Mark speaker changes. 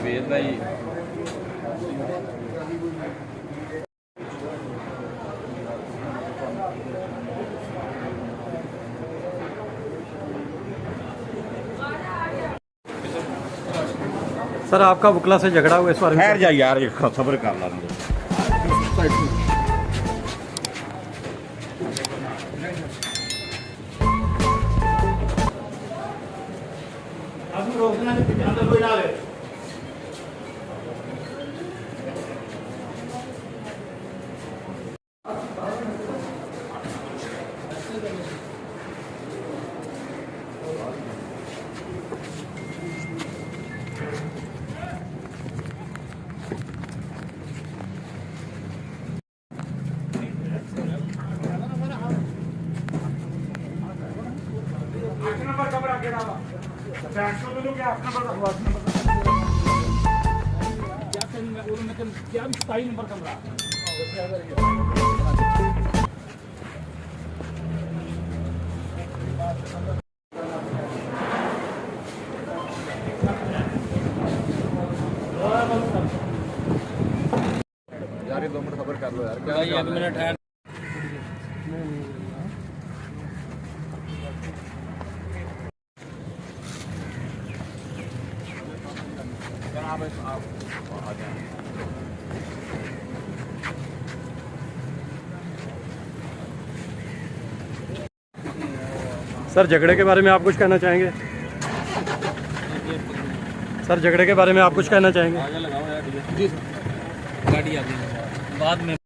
Speaker 1: ਵੇਦ ਭਾਈ
Speaker 2: sir आपका वकला से झगड़ा हुआ इस बारे में?
Speaker 3: ठहर जा यार, ये सब्र कर ला
Speaker 4: नंबर कमरा
Speaker 1: यार 2 मिनट खबर कर लो यार, क्या 1 मिनट है।
Speaker 2: सर झगड़े के बारे में आप कुछ कहना चाहेंगे? सर झगड़े के बारे में आप कुछ कहना चाहेंगे?
Speaker 1: आगे लगाओ यार, जी गाड़ी आ गई बाद में।